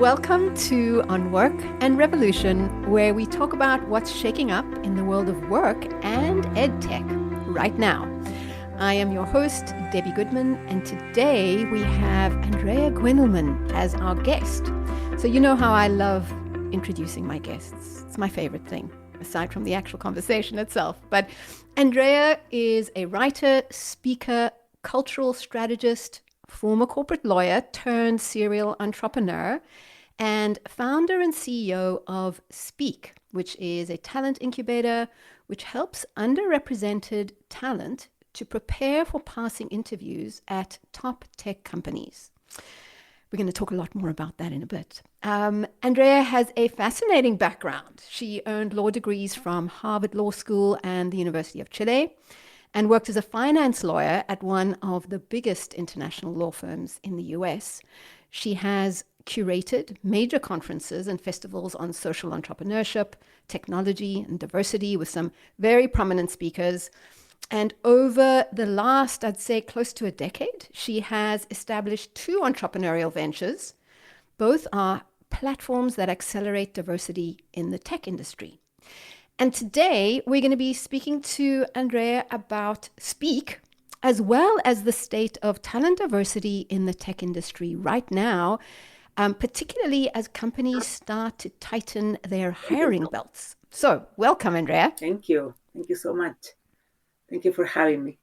Welcome to On Work and Revolution, where we talk about what's shaking up in the world of work and EdTech right now. I am your host, Debbie Goodman, and today we have Andrea Guendelman as our guest. So you know how I love introducing my guests. It's my favorite thing, aside from the actual conversation itself. But Andrea is a writer, speaker, cultural strategist, former corporate lawyer turned serial entrepreneur, and founder and CEO of Speak, which is a talent incubator which helps underrepresented talent to prepare for passing interviews at top tech companies. We're going to talk a lot more about that in a bit. Andrea has a fascinating background. She earned law degrees from Harvard Law School and the University of Chile, and worked as a finance lawyer at one of the biggest international law firms in the US. She has curated major conferences and festivals on social entrepreneurship, technology, and diversity with some very prominent speakers. And over the last, I'd say, close to a decade, she has established two entrepreneurial ventures. Both are platforms that accelerate diversity in the tech industry. And today, we're going to be speaking to Andrea about Speak, as well as the state of talent diversity in the tech industry right now, particularly as companies start to tighten their hiring belts. So, welcome, Andrea. Thank you. Thank you so much. Thank you for having me.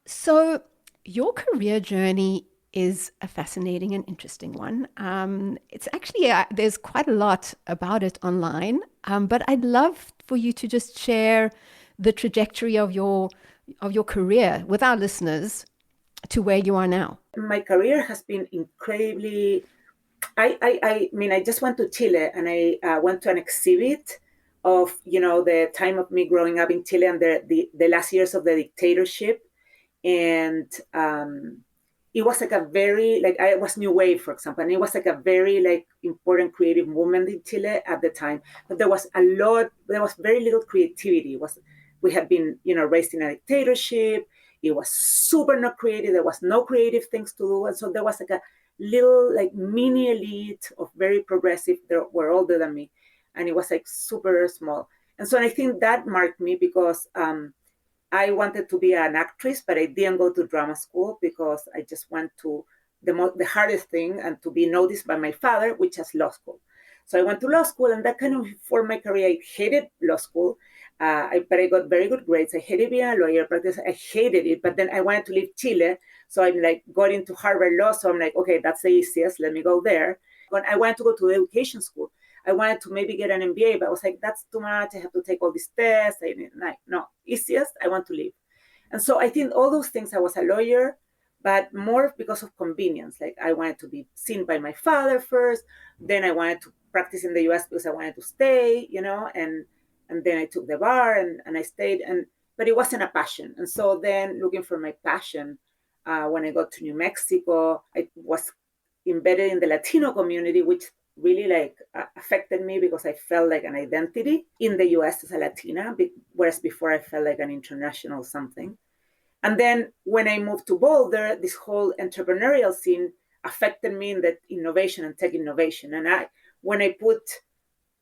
So, your career journey is a fascinating and interesting one. It's actually, there's quite a lot about it online, but I'd love for you to just share the trajectory of your career with our listeners to where you are now. My career has been incredibly, I just went to Chile and I went to an exhibit of, the time of me growing up in Chile and the last years of the dictatorship. And it was like a very, I was New Wave, for example, and it was like a very important creative movement in Chile at the time. But there was very little creativity. We had been, raised in a dictatorship. It was super not creative. There was no creative things to do. And so there was like a little mini elite of very progressive. They were older than me. And it was super small. And so I think that marked me because I wanted to be an actress, but I didn't go to drama school because I just went to the hardest thing and to be noticed by my father, which is law school. So I went to law school, and that kind of formed my career. I hated law school, but I got very good grades. I hated being a lawyer, practice. I hated it, but then I wanted to leave Chile. So I got into Harvard Law. So I'm okay, that's the easiest. Let me go there. When I wanted to go to education school, I wanted to maybe get an MBA, but I was that's too much. I have to take all these tests. No, easiest, I want to leave. And so I think all those things, I was a lawyer, but more because of convenience. I wanted to be seen by my father first. Then I wanted to practice in the US because I wanted to stay, and then I took the bar and I stayed. But it wasn't a passion. And so then looking for my passion, when I got to New Mexico, I was embedded in the Latino community, which really affected me because I felt like an identity in the US as a Latina, whereas before I felt like an international something. And then when I moved to Boulder, this whole entrepreneurial scene affected me in the innovation and tech innovation. And when I put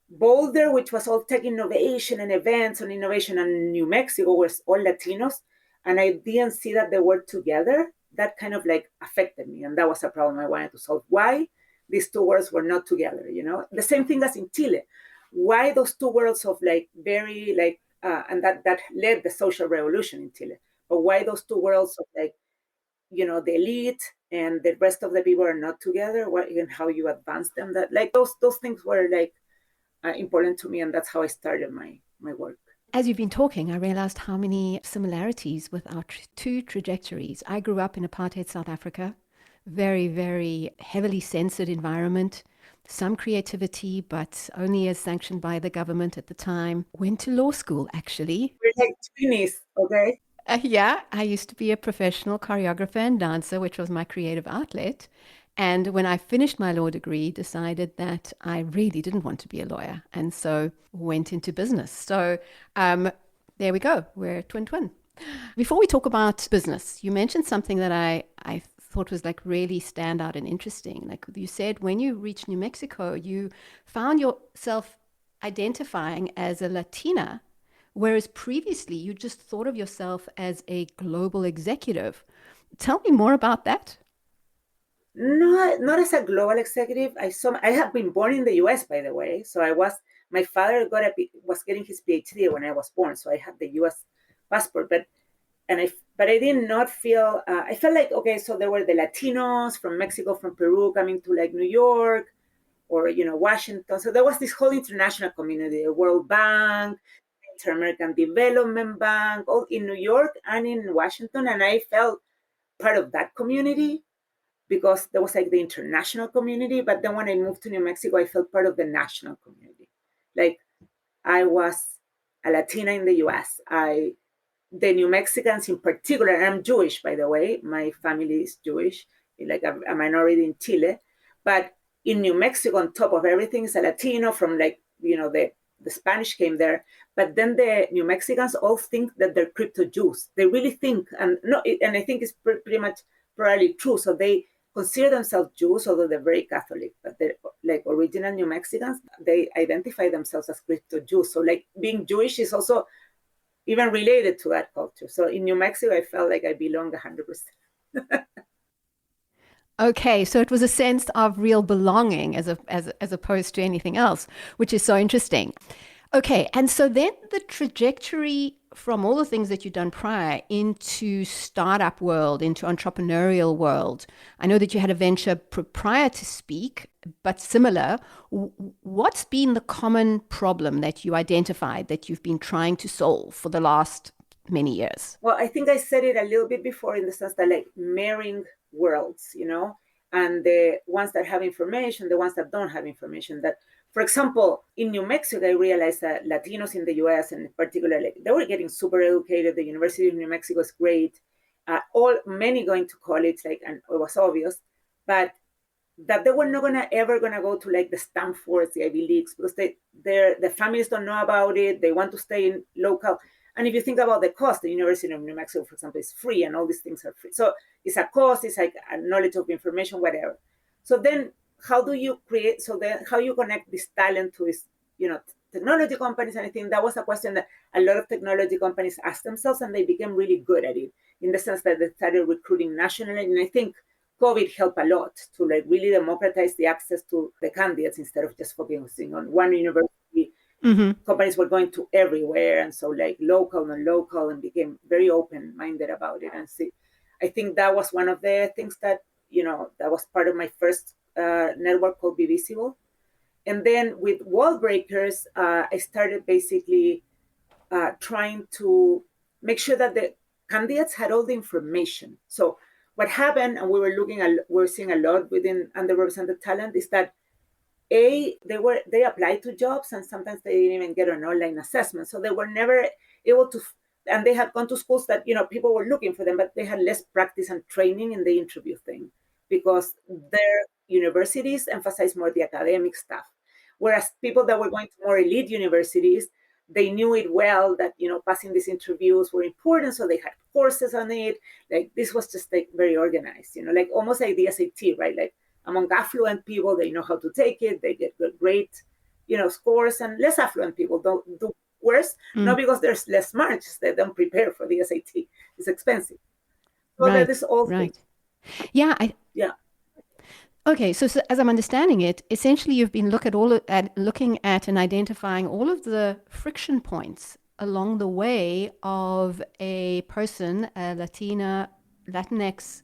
Boulder, which was all tech innovation and events on innovation, and New Mexico was all Latinos, and I didn't see that they were together, that kind of affected me. And that was a problem I wanted to solve. Why these two worlds were not together, The same thing as in Chile. Why those two worlds of very and that led the social revolution in Chile. But why those two worlds of the elite and the rest of the people are not together? And how you advance them? That those things were important to me, and that's how I started my work. As you've been talking, I realized how many similarities with our two trajectories. I grew up in apartheid South Africa. Very, very heavily censored environment, some creativity, but only as sanctioned by the government at the time. Went to law school, actually. We're like twinnies, okay? Yeah, I used to be a professional choreographer and dancer, which was my creative outlet. And when I finished my law degree, decided that I really didn't want to be a lawyer. And so went into business. So there we go. We're twin. Before we talk about business, you mentioned something that I thought was like really stand out and interesting. Like you said, when you reached New Mexico, you found yourself identifying as a Latina, whereas previously you just thought of yourself as a global executive. Tell me more about that. Not as a global executive. I have been born in the U.S., by the way. So my father was getting his PhD when I was born, so I had the U.S. passport. But I did not feel. I felt like, okay, so there were the Latinos from Mexico, from Peru, coming to like New York or Washington. So there was this whole international community, the World Bank, Inter-American Development Bank, all in New York and in Washington, and I felt part of that community because there was like the international community. But then when I moved to New Mexico, I felt part of the national community. Like I was a Latina in the US. The New Mexicans in particular, and I'm Jewish, by the way, my family is Jewish, like a minority in Chile. But in New Mexico, on top of everything, is a Latino from like, the Spanish came there. But then the New Mexicans all think that they're crypto Jews. They really think, and no, and I think it's pretty much probably true. So they consider themselves Jews, although they're very Catholic. But they're like original New Mexicans, they identify themselves as crypto Jews. So like being Jewish is also even related to that culture. So in New Mexico, I felt like I belonged 100%. Okay, so it was a sense of real belonging as opposed to anything else, which is so interesting. Okay, and so then the trajectory from all the things that you've done prior into startup world, into entrepreneurial world. I know that you had a venture prior to Speak, but similar. What's been the common problem that you identified that you've been trying to solve for the last many years? Well, I think I said it a little bit before in the sense that like marrying worlds, and the ones that have information, the ones that don't have information. That, for example, in New Mexico, I realized that Latinos in the US, and in particular, like, they were getting super educated. The University of New Mexico is great. Many going to college, like, and it was obvious, but that they were not ever gonna go to like the Stanfords, the Ivy Leagues, because the families don't know about it. They want to stay in local. And if you think about the cost, the University of New Mexico, for example, is free, and all these things are free. So it's a cost, it's like a knowledge of information, whatever. So then how do you create, so then how you connect this talent to this, technology companies? And I think that was a question that a lot of technology companies asked themselves, and they became really good at it in the sense that they started recruiting nationally. And I think COVID helped a lot to like really democratize the access to the candidates instead of just focusing on one university. Mm-hmm. Companies were going to everywhere, and so like local, non-local, and became very open-minded about it. And see, I think that was one of the things that that was part of my first network called Be Visible. And then with Wall Breakers, I started basically trying to make sure that the candidates had all the information. So what happened, and we're seeing a lot within underrepresented talent, is that they applied to jobs, and sometimes they didn't even get an online assessment. So they were never able to, and they had gone to schools that people were looking for them, but they had less practice and training in the interview thing because their universities emphasize more the academic stuff, whereas people that were going to more elite universities, they knew it well that passing these interviews were important, so they had courses on it. Like this was just like very organized, like almost like the SAT, right? Like among affluent people, they know how to take it, they get great scores, and less affluent people don't do worse, not because they're less smart, just they don't prepare for the SAT. It's expensive. So Right, that is all right. things. Yeah, Yeah. okay, so as I'm understanding it, essentially you've been looking at and identifying all of the friction points along the way of a person, a Latinx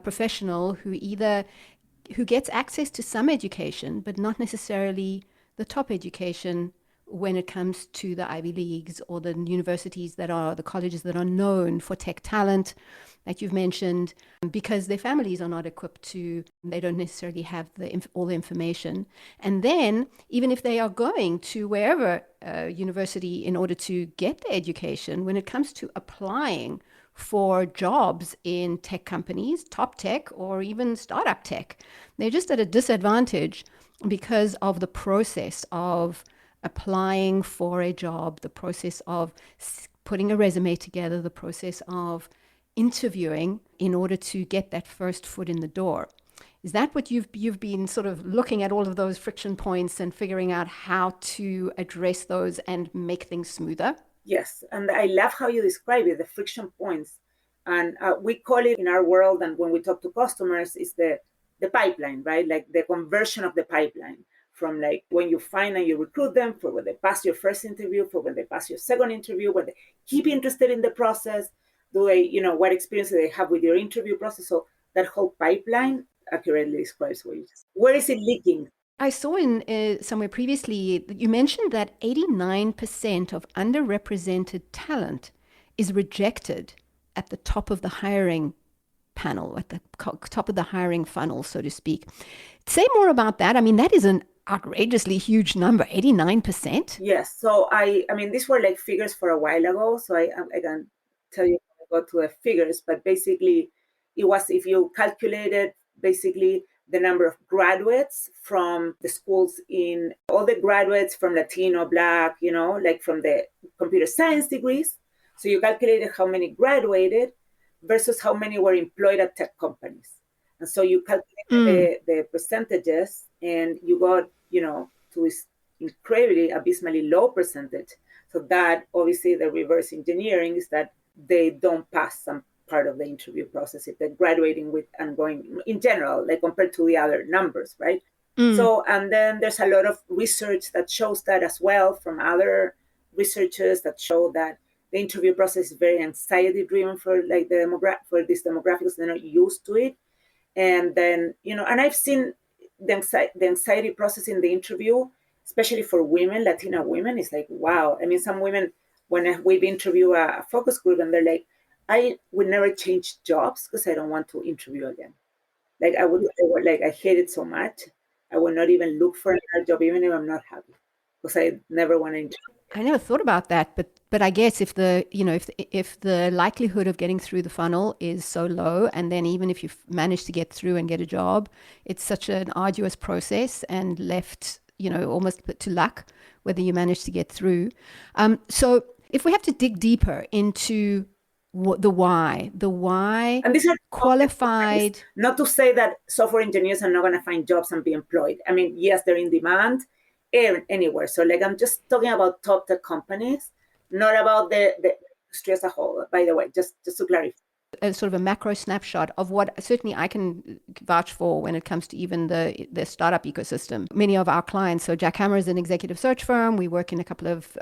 professional who gets access to some education, but not necessarily the top education when it comes to the Ivy Leagues or the universities the colleges that are known for tech talent, like you've mentioned, because their families are not equipped they don't necessarily have all the information. And then, even if they are going to wherever university in order to get the education, when it comes to applying for jobs in tech companies, top tech, or even startup tech, they're just at a disadvantage because of the process of applying for a job, the process of putting a resume together, the process of interviewing in order to get that first foot in the door. Is that what you've been sort of looking at, all of those friction points and figuring out how to address those and make things smoother? Yes, and I love how you describe it, the friction points. And we call it in our world, and when we talk to customers, is the pipeline, right? Like the conversion of the pipeline from like when you find and you recruit them, for when they pass your first interview, for when they pass your second interview, when they keep interested in the process, do they, what experience do they have with your interview process? So that whole pipeline accurately describes what you just. Where is it leaking? I saw in somewhere previously that you mentioned that 89% of underrepresented talent is rejected at the top of the hiring panel, at the top of the hiring funnel, so to speak. Say more about that. I mean, that is an outrageously huge number, 89%. Yes. So I mean, these were like figures for a while ago. So I can tell you how I got to the figures, but basically it was, if you calculated basically the number of graduates from the schools, in all the graduates from Latino, Black, like from the computer science degrees. So you calculated how many graduated versus how many were employed at tech companies. And so you calculated the percentages, and you got, to this incredibly abysmally low percentage. So that obviously the reverse engineering is that they don't pass some part of the interview process if they're graduating with and going in general, like compared to the other numbers, right? So, and then there's a lot of research that shows that as well, from other researchers that show that the interview process is very anxiety driven for like for these demographics. They're not used to it. And then, and I've seen the anxiety process in the interview, especially for women, Latina women, is like, wow. I mean, some women, when we've interviewed a focus group, and they're like, I would never change jobs because I don't want to interview again. Like I hate it so much. I would not even look for another job, even if I'm not happy, because I never want to interview. I never thought about that, but I guess if the likelihood of getting through the funnel is so low, and then even if you manage to get through and get a job, it's such an arduous process and left, almost to luck whether you manage to get through. So if we have to dig deeper into the why, and these are qualified. Not to say that software engineers are not going to find jobs and be employed. I mean, yes, they're in demand anywhere. So like, I'm just talking about top tech companies, not about the industry as a whole, by the way, just to clarify. A sort of a macro snapshot of what certainly I can vouch for when it comes to even the startup ecosystem. Many of our clients, so Jackhammer is an executive search firm. We work in a couple of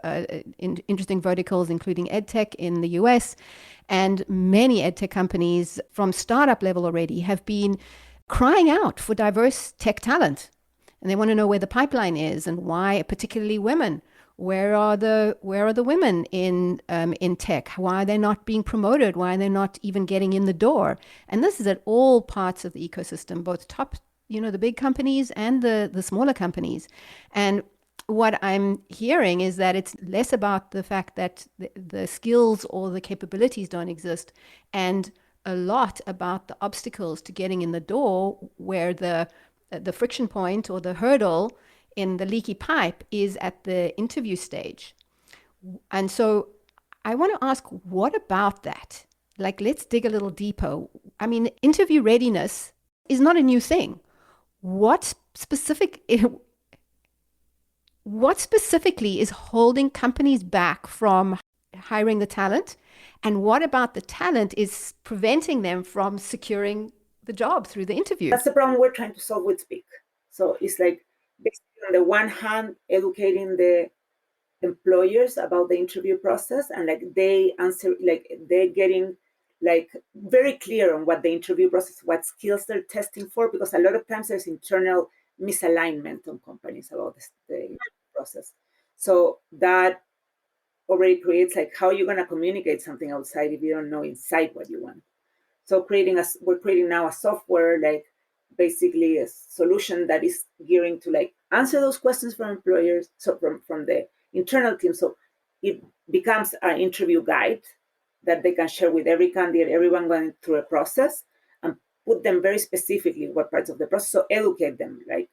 interesting verticals, including EdTech in the US. And many EdTech companies from startup level already have been crying out for diverse tech talent. And they want to know where the pipeline is and why, particularly women. Where are the women in tech? Why are they not being promoted? Why are they not even getting in the door? And this is at all parts of the ecosystem, both top, the big companies and the smaller companies. And what I'm hearing is that it's less about the fact that the skills or the capabilities don't exist, and a lot about the obstacles to getting in the door, where the friction point or the hurdle in the leaky pipe is at the interview stage. And so I want to ask, what about that? Like, let's dig a little deeper. I mean, interview readiness is not a new thing. What specifically is holding companies back from hiring the talent? And what about the talent is preventing them from securing the job through the interview? That's the problem we're trying to solve with Speak. So it's like, basically, on the one hand, educating the employers about the interview process, and like they're getting like very clear on what the interview process, what skills they're testing for, because a lot of times there's internal misalignment on companies about the process. So that already creates like, how are you going to communicate something outside if you don't know inside what you want? So we're creating now a software, like basically a solution that is gearing to like answer those questions from employers, so from the internal team. So it becomes an interview guide that they can share with every candidate, everyone going through a process, and put them very specifically what parts of the process. So educate them, like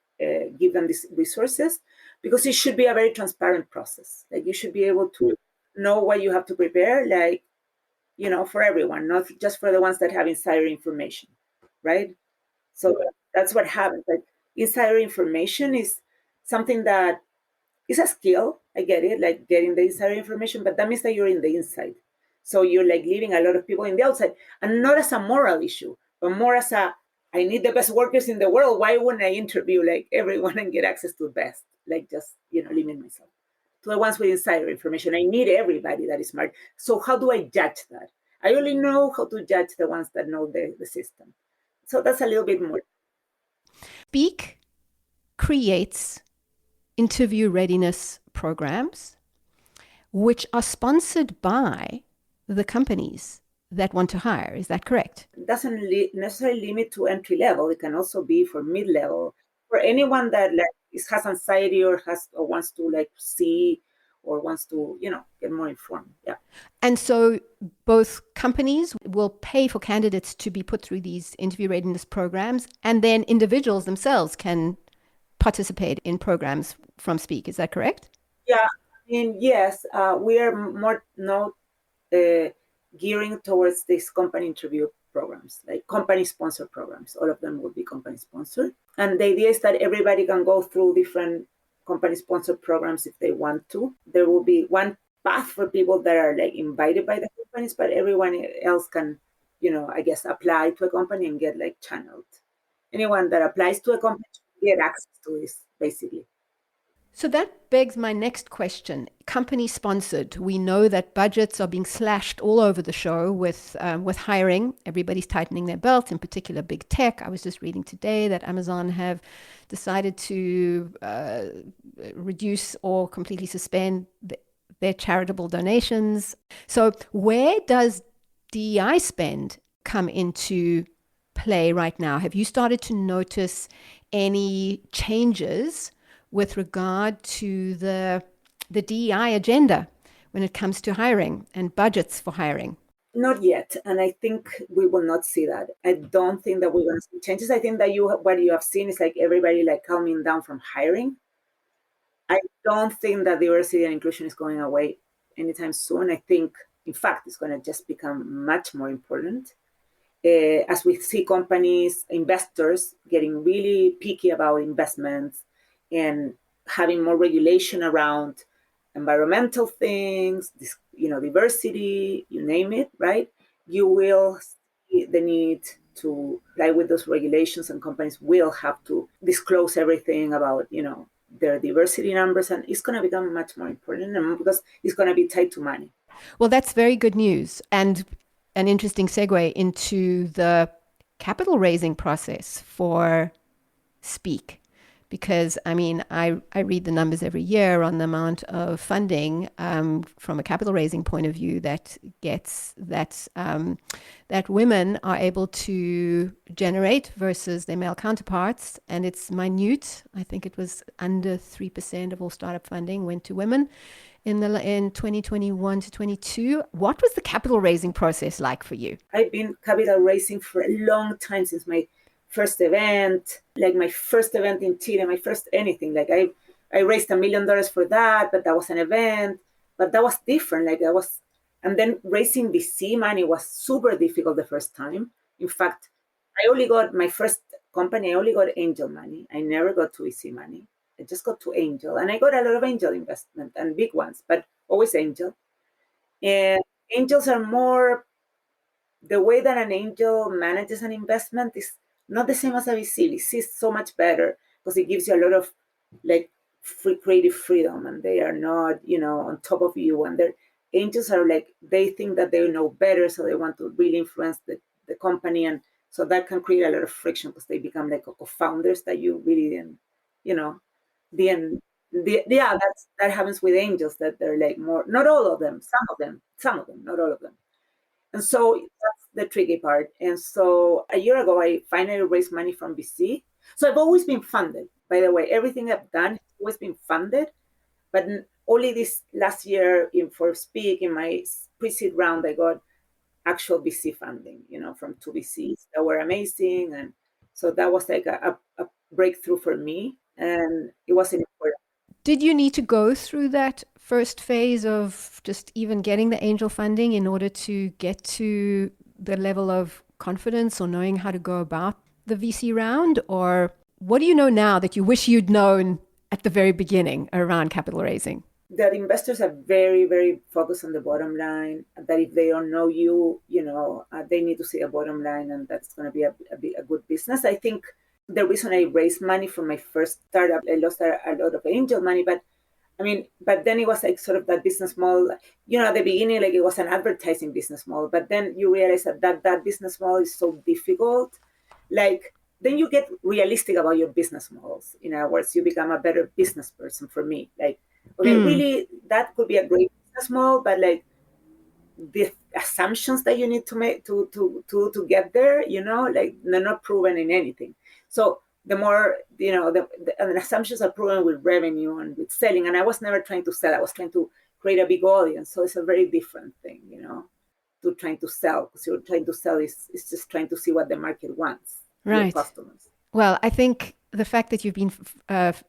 give them these resources, because it should be a very transparent process. Like, you should be able to know what you have to prepare, like for everyone, not just for the ones that have insider information, right? So that's what happens. Like insider information is something that is a skill. I get it, like getting the insider information, but that means that you're in the inside. So you're like leaving a lot of people in the outside, and not as a moral issue, but more as a I need the best workers in the world. Why wouldn't I interview like everyone and get access to the best? Like just limit myself to the ones with insider information. I need everybody that is smart. So how do I judge that? I only know how to judge the ones that know the system. So that's a little bit more. Speak creates interview readiness programs, which are sponsored by the companies that want to hire. Is that correct? It doesn't necessarily limit to entry level. It can also be for mid level, for anyone that has anxiety or wants to see or wants to get more informed. Yeah. And so both companies will pay for candidates to be put through these interview readiness programs, and then individuals themselves can participate in programs from Speak. Is that correct? Yeah, I mean, yes, we are more now gearing towards these company interview programs, like company sponsored programs. All of them will be company sponsored. And the idea is that everybody can go through different company sponsored programs if they want to. There will be one path for people that are like invited by the companies, but everyone else can, I guess, apply to a company and get like channeled. Anyone that applies to a company get access to this, basically. So that begs my next question. Company sponsored. We know that budgets are being slashed all over the show with hiring. Everybody's tightening their belts, in particular big tech. I was just reading today that Amazon have decided to reduce or completely suspend their charitable donations. So where does DEI spend come into play right now? Have you started to notice any changes with regard to the DEI agenda when it comes to hiring and budgets for hiring? Not yet, and I think we will not see that. I don't think that we're going to see changes. I think that what you have seen is like everybody like calming down from hiring. I don't think that diversity and inclusion is going away anytime soon. I think, in fact, it's going to just become much more important. As we see companies, investors getting really picky about investments and having more regulation around environmental things, diversity, you name it, right? You will see the need to apply with those regulations, and companies will have to disclose everything about, their diversity numbers, and it's going to become much more important because it's going to be tied to money. Well, that's very good news, and an interesting segue into the capital raising process for Speak. Because, I mean, I read the numbers every year on the amount of funding from a capital raising point of view that women are able to generate versus their male counterparts. And it's minute. I think it was under 3% of all startup funding went to women in 2021 to 22. What was the capital raising process like for you? I've been capital raising for a long time, since my first event, like my first event in Chile, my first anything. Like I raised $1 million for that, but that was an event. But that was different. And then raising VC money was super difficult the first time. In fact, I only got my first company, I only got angel money. I never got to VC money. I just got to angel. And I got a lot of angel investment and big ones, but always angel. And angels are more, the way that an angel manages an investment is not the same as a VC. VC is so much better because it gives you a lot of like free creative freedom, and they are not, on top of you. And their angels are like, they think that they know better, so they want to really influence the company. And so that can create a lot of friction because they become like co-founders that you really didn't, yeah, that happens with angels, that they're like more, not all of them, some of them, not all of them. And so that's the tricky part. And so a year ago, I finally raised money from VC. So I've always been funded, by the way. Everything I've done has always been funded. But only this last year for Speak, in my pre-seed round, I got actual VC funding, from two VCs that were amazing. And so that was like a breakthrough for me. And it was important. Did you need to go through that first phase of just even getting the angel funding in order to get to the level of confidence or knowing how to go about the VC round? Or what do you know now that you wish you'd known at the very beginning around capital raising? That investors are very, very focused on the bottom line. That if they don't know you, they need to see a bottom line, and that's going to be a good business. I think the reason I raised money for my first startup, I lost a lot of angel money, but then it was like sort of that business model. At the beginning, like it was an advertising business model, but then you realize that business model is so difficult. Like then you get realistic about your business models. In other words, you become a better business person. For me, like, okay, really, that could be a great business model, but like the assumptions that you need to make to get there, like they're not proven in anything. So the more, the assumptions are proven with revenue and with selling. And I was never trying to sell. I was trying to create a big audience. So it's a very different thing, to trying to sell. Because you're trying to sell is just trying to see what the market wants. Right. Your customers. Well, I think the fact that you've been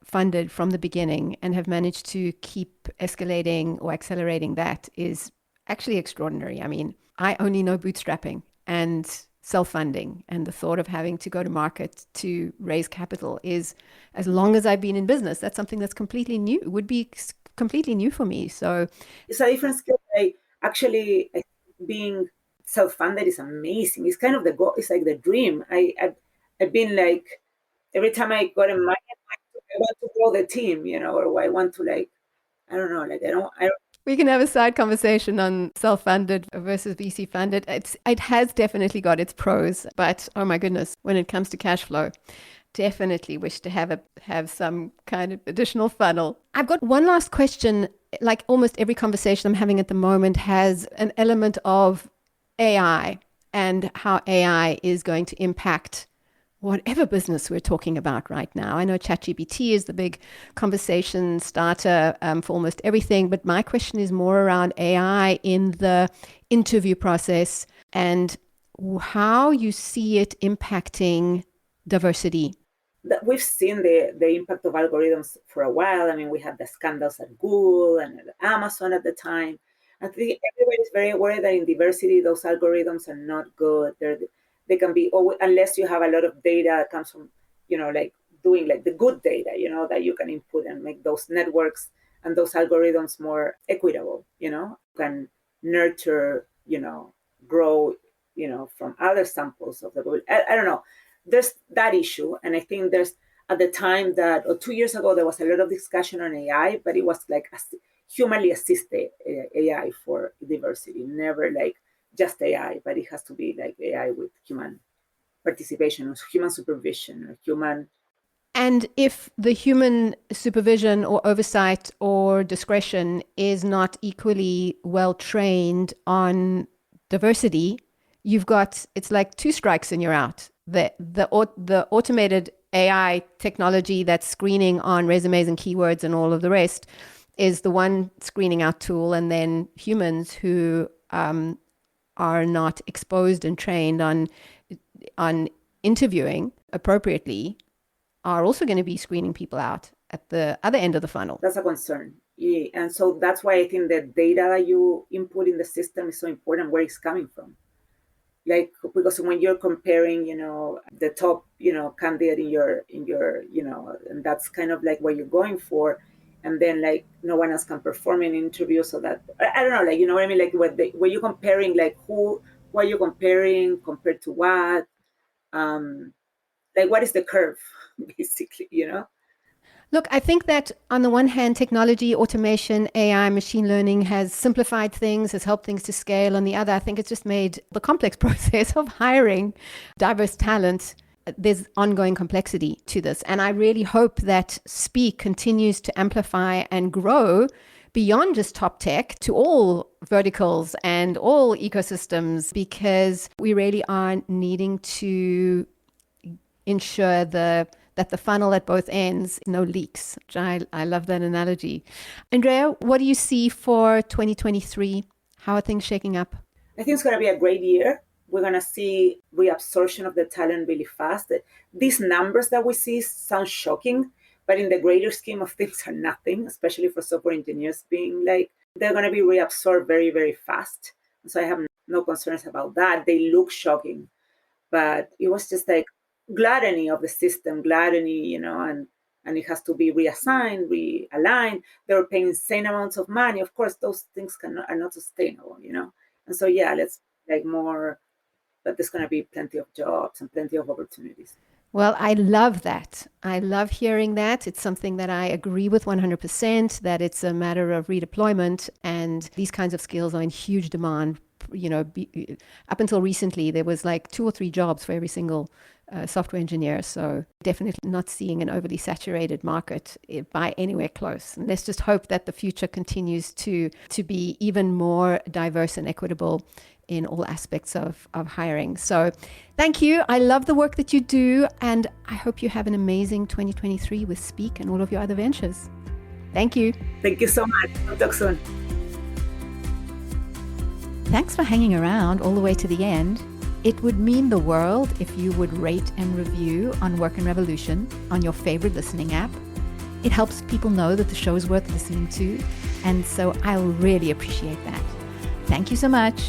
funded from the beginning and have managed to keep escalating or accelerating that is actually extraordinary. I mean, I only know bootstrapping and self-funding, and the thought of having to go to market to raise capital is, as long as I've been in business, that's something that's completely new. It would be completely new for me. So it's a different skill. Actually, being self-funded is amazing. It's kind of the goal. It's like the dream. I've been like, every time I got a money, I want to grow the team, or I want to like, I don't know, like I don't. We can have a side conversation on self-funded versus VC funded. It has definitely got its pros, but oh my goodness, when it comes to cash flow, definitely wish to have some kind of additional funnel. I've got one last question. Like almost every conversation I'm having at the moment has an element of AI and how AI is going to impact whatever business we're talking about right now. I know ChatGPT is the big conversation starter for almost everything, but my question is more around AI in the interview process and how you see it impacting diversity. We've seen the impact of algorithms for a while. I mean, we had the scandals at Google and at Amazon at the time. I think everybody is very aware that in diversity, those algorithms are not good. They can be, unless you have a lot of data that comes from, like doing like the good data, that you can input and make those networks and those algorithms more equitable, can nurture, grow, from other samples of the world. I don't know. There's that issue. And I think there's, at the time that, or 2 years ago, there was a lot of discussion on AI, but it was like humanly assisted AI for diversity, never like just AI, but it has to be like AI with human participation or human supervision or human. And if the human supervision or oversight or discretion is not equally well trained on diversity, it's like 2 strikes and you're out. The automated AI technology that's screening on resumes and keywords and all of the rest is the one screening out tool, and then humans who are not exposed and trained on interviewing appropriately are also going to be screening people out at the other end of the funnel. That's a concern. Yeah. And so that's why I think the data that you input in the system is so important, where it's coming from. Like, because when you're comparing, the top, candidate in your, and that's kind of like what you're going for. And then like no one else can perform in an interview. So that, I don't know, like, you know what I mean? Like were you comparing, like who are you comparing compared to what? Like what is the curve basically, Look, I think that on the one hand, technology, automation, AI, machine learning has simplified things, has helped things to scale. On the other, I think it's just made the complex process of hiring diverse talent. There's ongoing complexity to this. And I really hope that Speak continues to amplify and grow beyond just top tech to all verticals and all ecosystems, because we really are needing to ensure that the funnel at both ends, no leaks. I love that analogy. Andrea, what do you see for 2023? How are things shaking up? I think it's going to be a great year. We're going to see reabsorption of the talent really fast. These numbers that we see sound shocking, but in the greater scheme of things are nothing, especially for software engineers being like, they're going to be reabsorbed very, very fast. So I have no concerns about that. They look shocking, but it was just like gluttony of the system, gluttony, and it has to be reassigned, realigned. They were paying insane amounts of money. Of course, those things are not sustainable, And so, yeah, let's like more, but there's going to be plenty of jobs and plenty of opportunities. Well, I love that. I love hearing that. It's something that I agree with 100%, that it's a matter of redeployment, and these kinds of skills are in huge demand. Up until recently, there was like 2 or 3 jobs for every single software engineer. So definitely not seeing an overly saturated market by anywhere close. And let's just hope that the future continues to be even more diverse and equitable in all aspects of hiring. So thank you. I love the work that you do, and I hope you have an amazing 2023 with Speak and all of your other ventures. Thank you. Thank you so much. We'll talk soon. Thanks for hanging around all the way to the end. It would mean the world if you would rate and review on Work and Revolution on your favorite listening app. It helps people know that the show is worth listening to, and so I'll really appreciate that. Thank you so much.